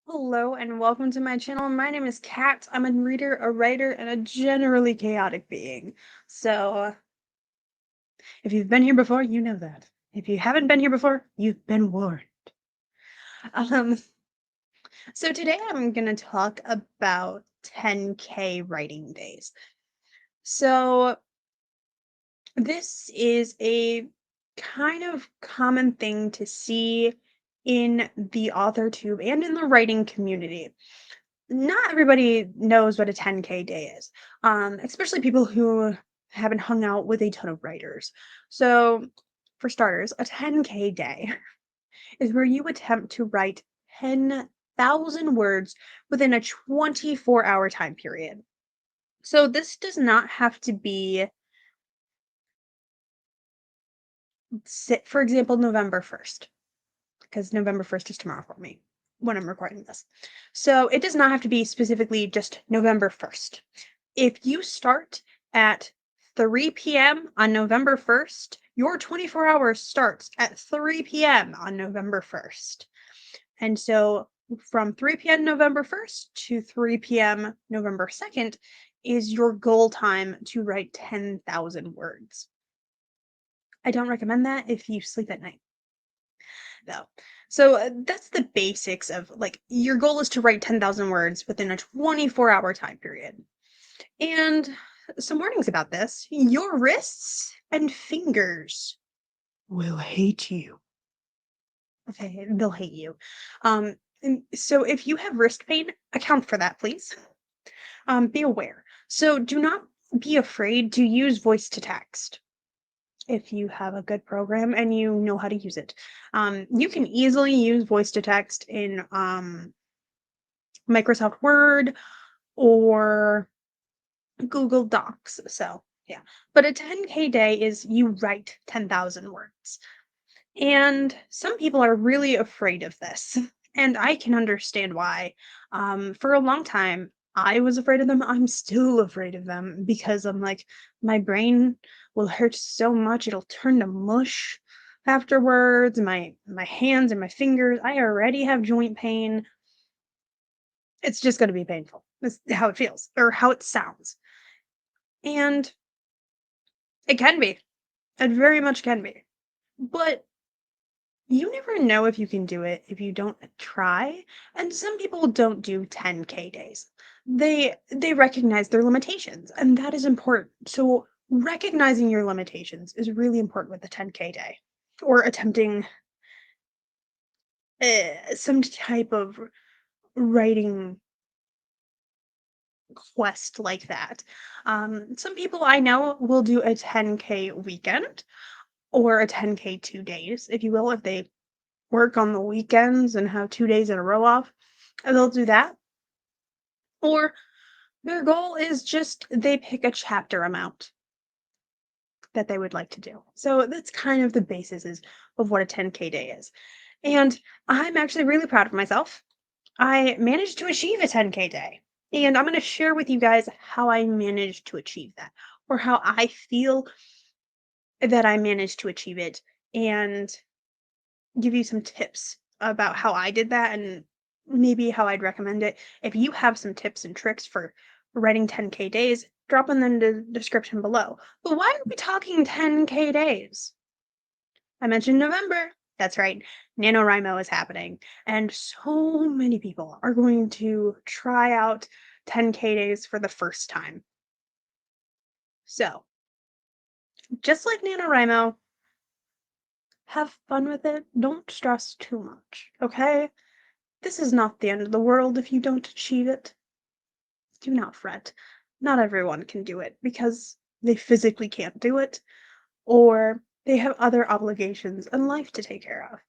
Hello and welcome to my channel. My name is Kat. I'm a reader, a writer, and a generally chaotic being. So, if you've been here before, you know that. If you haven't been here before, you've been warned. Um, so today I'm going to talk about 10K writing days. So, this is a kind of common thing to see in the author tube and in the writing community. Not everybody knows what a 10K day is, especially people who haven't hung out with a ton of writers. So, for starters, a 10K day is where you attempt to write 10,000 words within a 24-hour time period. So, this does not have to be, for example, November 1st, because November 1st is tomorrow for me when I'm recording this. So, it does not have to be specifically just November 1st. If you start at 3 p.m. on November 1st, your 24 hours starts at 3 p.m. on November 1st. And so from 3 p.m. November 1st to 3 p.m. November 2nd is your goal time to write 10,000 words. I don't recommend that if you sleep at night, though. So that's the basics of like your goal is to write 10,000 words within a 24-hour time period. And some warnings about this. Your wrists and fingers will hate you. Okay, they'll hate you. So if you have wrist pain, account for that, please. Be aware. So do not be afraid to use voice to text if you have a good program and you know how to use it. You can easily use voice to text in Microsoft Word or Google Docs. So, yeah. But a 10K day is you write 10,000 words. And some people are really afraid of this. And I can understand why. For a long time, I was afraid of them. I'm still afraid of them because I'm like, my brain will hurt so much, it'll turn to mush afterwards. My hands and my fingers, I already have joint pain. It's just going to be painful. That's how it feels or how it sounds. And it can be. It very much can be. But you never know if you can do it if you don't try. And some people don't do 10K days. They recognize their limitations, and that is important. So recognizing your limitations is really important with the 10K day or attempting some type of writing quest like that. Some people I know will do a 10K weekend or a 10K 2 days, if you will, if they work on the weekends and have 2 days in a row off, and they'll do that. Or their goal is just they pick a chapter amount that they would like to do. So that's kind of the basis of what a 10K day is. And I'm actually really proud of myself. I managed to achieve a 10K day. And I'm going to share with you guys how I managed to achieve that or how I feel that I managed to achieve it and give you some tips about how I did that and maybe how I'd recommend it. If you have some tips and tricks for writing 10K days, drop them in the description below. But why are we talking 10K days? I mentioned November. That's right. NaNoWRIMO is happening. And so many people are going to try out 10K days for the first time. So, just like NaNoWRIMO, have fun with it. Don't stress too much, okay? This is not the end of the world if you don't achieve it. Do not fret. Not everyone can do it because they physically can't do it, or they have other obligations in life to take care of.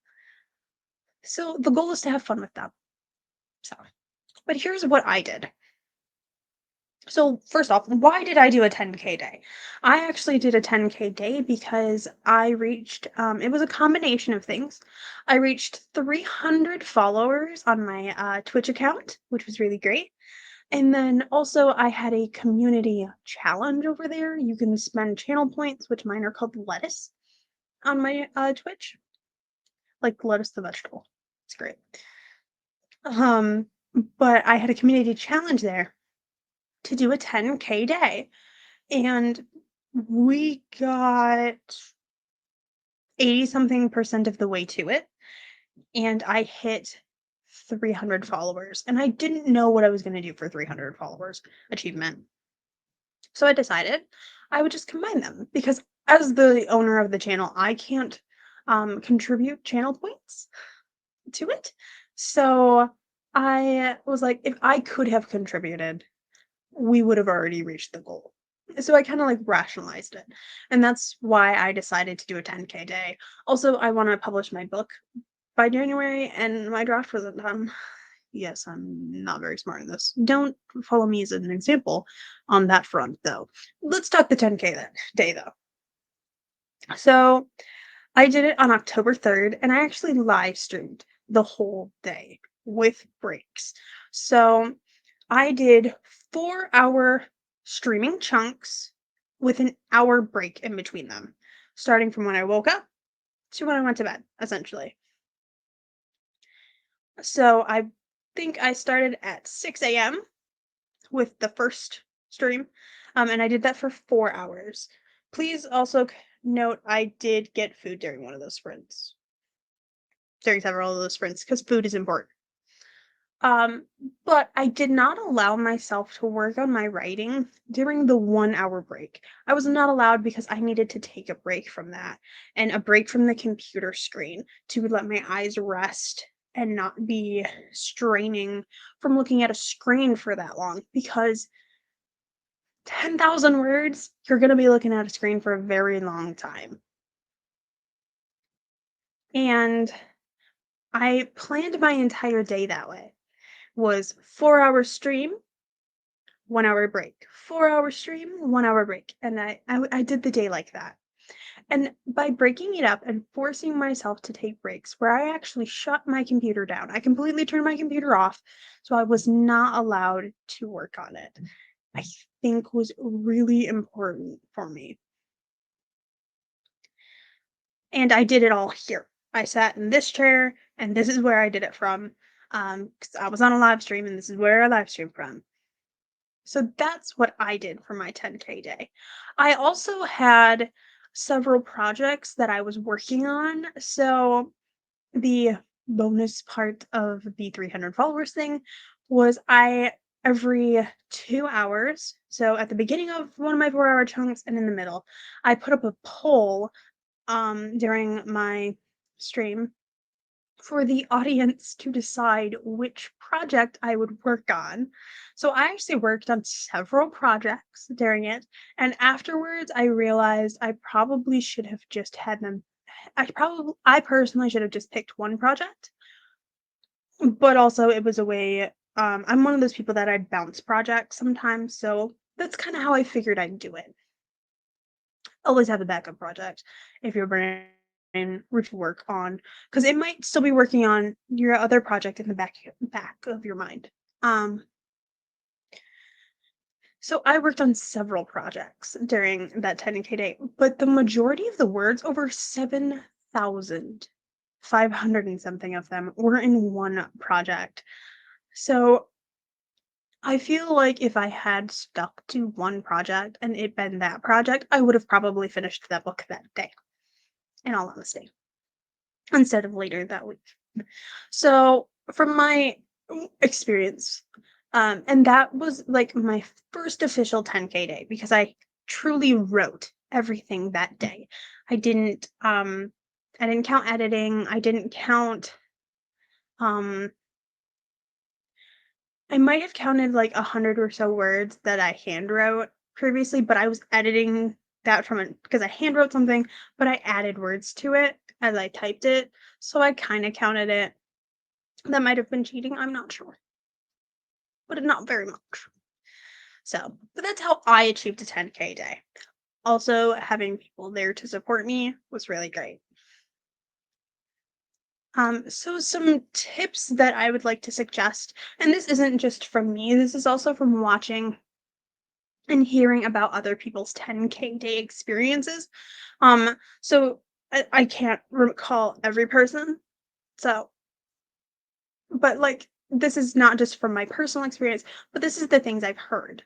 So the goal is to have fun with them. So, but here's what I did. So first off, why did I do a 10K day? I actually did a 10K day because I reached, it was a combination of things. I reached 300 followers on my Twitch account, which was really great. And then also I had a community challenge over there. You can spend channel points, which mine are called lettuce, on my Twitch, like lettuce the vegetable. It's great. Um, but I had a community challenge there to do a 10K day, and we got 80 something percent of the way to it, and I hit 300 followers, and I didn't know what I was going to do for 300 followers achievement. So I decided I would just combine them because as the owner of the channel, I can't contribute channel points to it. So I was like, if I could have contributed, we would have already reached the goal. So I kind of like rationalized it. And that's why I decided to do a 10K day. Also, I want to publish my book by January, and my draft wasn't done. Yes, I'm not very smart in this. Don't follow me as an example on that front, though. Let's talk the 10K that day, though. So I did it on October 3rd, and I actually live streamed the whole day with breaks. So I did 4-hour streaming chunks with an hour break in between them, starting from when I woke up to when I went to bed, essentially. So I think I started at 6 a.m. with the first stream, and I did that for 4 hours. Please also note I did get food during one of those sprints, during several of those sprints, because food is important. Um, but I did not allow myself to work on my writing during the 1 hour break. I was not allowed because I needed to take a break from that and a break from the computer screen to let my eyes rest and not be straining from looking at a screen for that long because 10,000 words, you're going to be looking at a screen for a very long time. And I planned my entire day that way. Was 4 hour stream, 1 hour break, 4 hour stream, 1 hour break. And I did the day like that. And by breaking it up and forcing myself to take breaks where I actually shut my computer down, I completely turned my computer off. So I was not allowed to work on it. I think was really important for me. And I did it all here. I sat in this chair and this is where I did it from. 'Cause I was on a live stream and this is where I live stream from. So that's what I did for my 10K day. I also had several projects that I was working on. So the bonus part of the 300 followers thing was I every 2 hours, so at the beginning of one of my 4 hour chunks and in the middle, I put up a poll during my stream for the audience to decide which project I would work on. So I actually worked on several projects during it, and afterwards I realized I probably should have just had them I personally should have just picked one project, but also it was a way I'm one of those people that I bounce projects sometimes, so that's kind of how I figured I'd do it. Always have a backup project if your brain were to work on, because it might still be working on your other project in the back of your mind. Um, so I worked on several projects during that 10K day, but the majority of the words, over 7,500 and something of them, were in one project. So I feel like if I had stuck to one project and it been that project, I would have probably finished that book that day, in all honesty, instead of later that week. So, from my experience, and that was like my first official 10K day because I truly wrote everything that day. I didn't count editing. I didn't count um I might have counted like 100 or so words that I hand wrote previously, but I was editing that from it because I hand wrote something, but I added words to it as I typed it. So I kind of counted it. That might have been cheating. I'm not sure, but not very much. So, but that's how I achieved a 10K day. Also, having people there to support me was really great. So some tips that I would like to suggest, and this isn't just from me, this is also from watching and hearing about other people's 10K day experiences. So I can't recall every person. So, but like this is not just from my personal experience, but this is the things I've heard.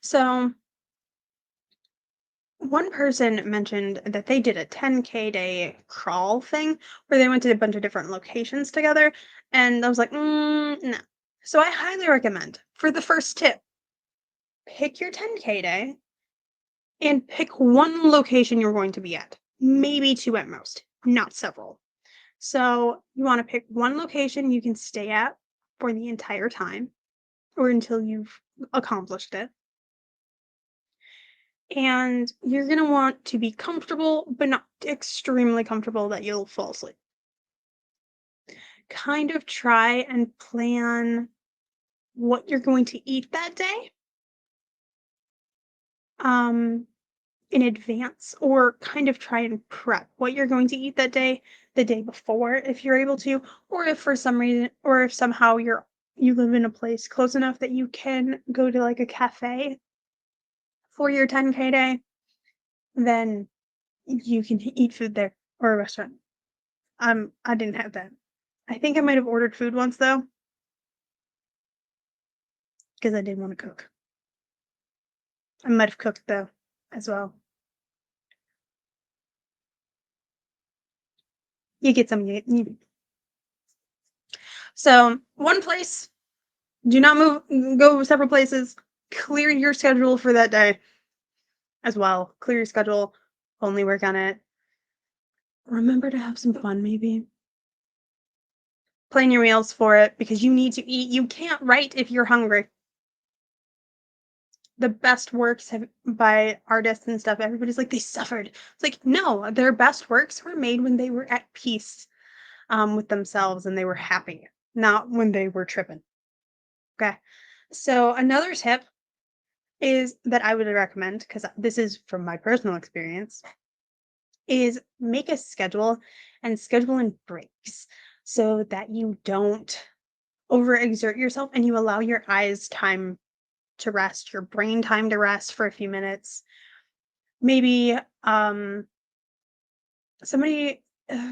So, one person mentioned that they did a 10K day crawl thing where they went to a bunch of different locations together. And I was like, no. So, I highly recommend for the first tip, pick your 10K day and pick one location you're going to be at, maybe two at most, not several. So, you want to pick one location you can stay at for the entire time or until you've accomplished it. And you're going to want to be comfortable, but not extremely comfortable that you'll fall asleep. Kind of try and plan what you're going to eat that day um, in advance, or kind of try and prep what you're going to eat that day the day before if you're able to, or if for some reason, or if somehow you live in a place close enough that you can go to like a cafe for your 10K day, then you can eat food there or a restaurant. I didn't have that. I think I might have ordered food once though, because I didn't want to cook. I might have cooked though, as well. You get some. So one place. Do not move. Go several places. Clear your schedule for that day as well. Clear your schedule. Only work on it. Remember to have some fun. Maybe plan your meals for it because you need to eat. You can't write if you're hungry. The best works by artists and stuff, everybody's like, they suffered. It's like, no, their best works were made when they were at peace with themselves and they were happy, not when they were tripping. Okay. So, another tip is that I would recommend, because this is from my personal experience, is make a schedule and schedule in breaks so that you don't overexert yourself and you allow your eyes time to rest, your brain time to rest for a few minutes. Maybe somebody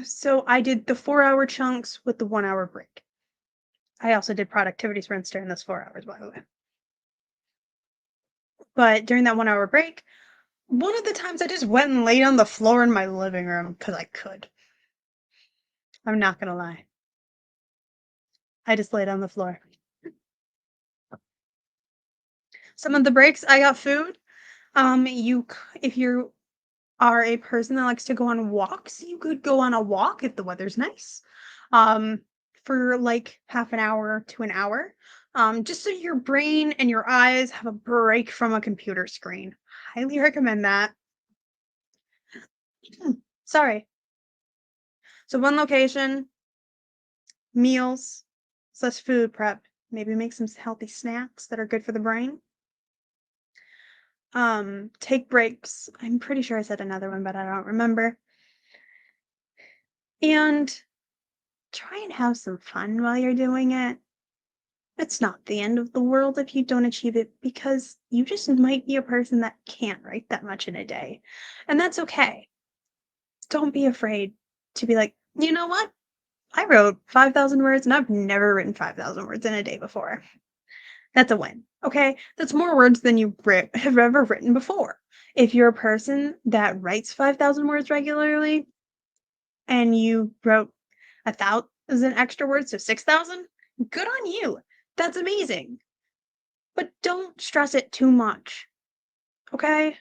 so I did the 4-hour chunks with the 1-hour break. I also did productivity sprints during those 4 hours, by the way. But during that 1-hour break, one of the times I just went and laid on the floor in my living room because I could. I'm not gonna lie. I just laid on the floor. Some of the breaks I got food. If you are a person that likes to go on walks, you could go on a walk if the weather's nice. Um, for like half an hour to an hour. Just so your brain and your eyes have a break from a computer screen. Highly recommend that. Sorry. So one location, meals, less food prep. Maybe make some healthy snacks that are good for the brain. Take breaks. I'm pretty sure I said another one, but I don't remember. And try and have some fun while you're doing it. It's not the end of the world if you don't achieve it because you just might be a person that can't write that much in a day. And that's okay. Don't be afraid to be like, you know what? I wrote 5,000 words and I've never written 5,000 words in a day before. That's a win. Okay. That's more words than you have ever written before. If you're a person that writes 5,000 words regularly and you wrote 1,000 extra words, so 6,000, good on you. That's amazing. But don't stress it too much. Okay?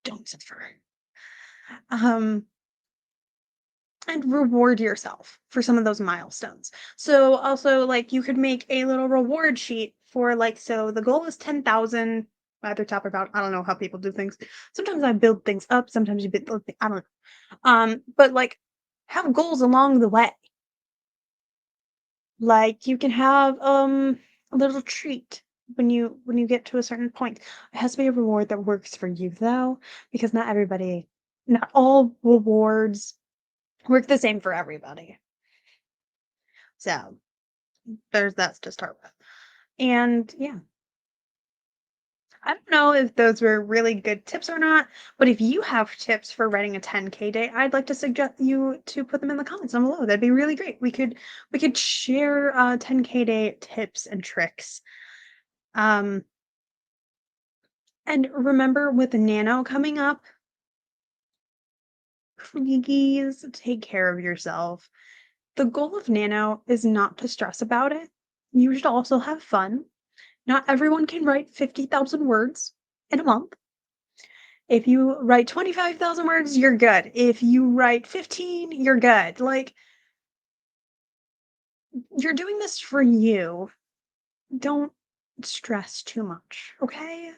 Don't suffer. Um, and reward yourself for some of those milestones. So also like you could make a little reward sheet for like so the goal is 10,000 at the top about I don't know how people do things. Sometimes I build things up, sometimes you build I don't know. But like have goals along the way. Like you can have a little treat when you get to a certain point. It has to be a reward that works for you though, because not all rewards work the same for everybody. So there's that to start with. And yeah. I don't know if those were really good tips or not, but if you have tips for writing a 10K day, I'd like to suggest you to put them in the comments down below. That'd be really great. We could share 10K day tips and tricks. Um, and remember with Nano coming up, please take care of yourself. The goal of Nano is not to stress about it. You should also have fun. Not everyone can write 50,000 words in a month. If you write 25,000 words, you're good. If you write 15, you're good. Like, you're doing this for you. Don't stress too much, okay?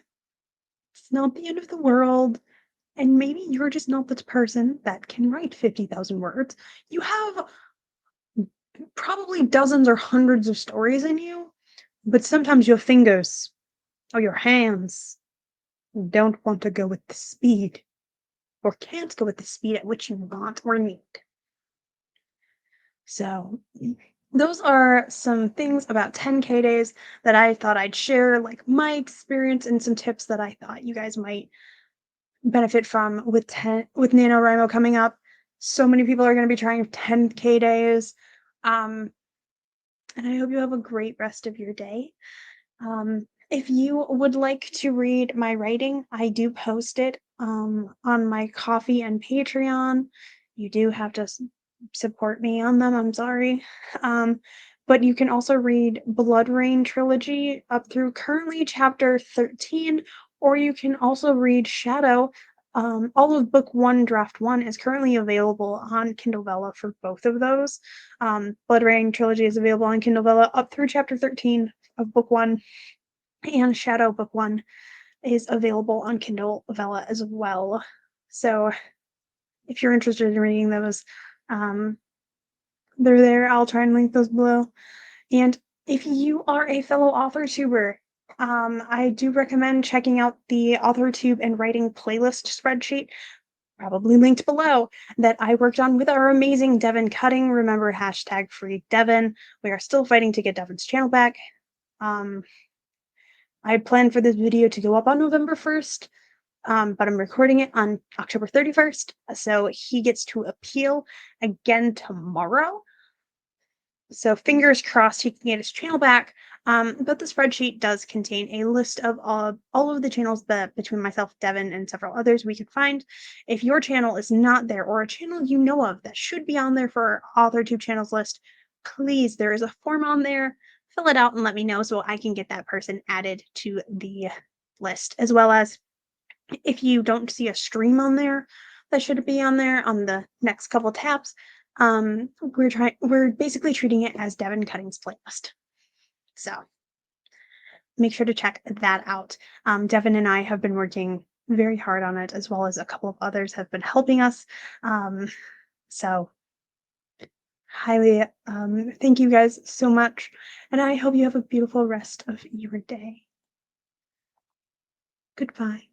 It's not the end of the world. And maybe you're just not the person that can write 50,000 words. You have probably dozens or hundreds of stories in you, but sometimes your fingers or your hands don't want to go with the speed or can't go with the speed at which you want or need. So, those are some things about 10K days that I thought I'd share, like my experience and some tips that I thought you guys might benefit from with 10 with NaNoWriMo coming up. So many people are going to be trying 10K days. Um, and I hope you have a great rest of your day. If you would like to read my writing, I do post it on my Coffee and Patreon. You do have to support me on them. I'm sorry. Um, but you can also read Blood Rain trilogy up through currently chapter 13, or you can also read Shadow. All of book one, draft one, is currently available on Kindle Vella for both of those. Blood Rain trilogy is available on Kindle Vella up through chapter 13 of book one, and Shadow book one is available on Kindle Vella as well. So if you're interested in reading those, um, they're there. I'll try and link those below. And if you are a fellow author tuber, I do recommend checking out the AuthorTube and writing playlist spreadsheet, probably linked below, that I worked on with our amazing Devin Cutting. Remember, hashtag free Devin. We are still fighting to get Devin's channel back. Um, I plan for this video to go up on November 1st, but I'm recording it on October 31st, so he gets to appeal again tomorrow. So fingers crossed he can get his channel back. But the spreadsheet does contain a list of all of the channels that between myself, Devin, and several others we could find. If your channel is not there, or a channel you know of that should be on there for our AuthorTube channels list, please, there is a form on there. Fill it out and let me know so I can get that person added to the list. As well as, if you don't see a stream on there that should be on there on the next couple tabs, we're basically treating it as Devin Cutting's playlist. So make sure to check that out. Devin and I have been working very hard on it, as well as a couple of others have been helping us. So highly thank you guys so much, and I hope you have a beautiful rest of your day. Goodbye.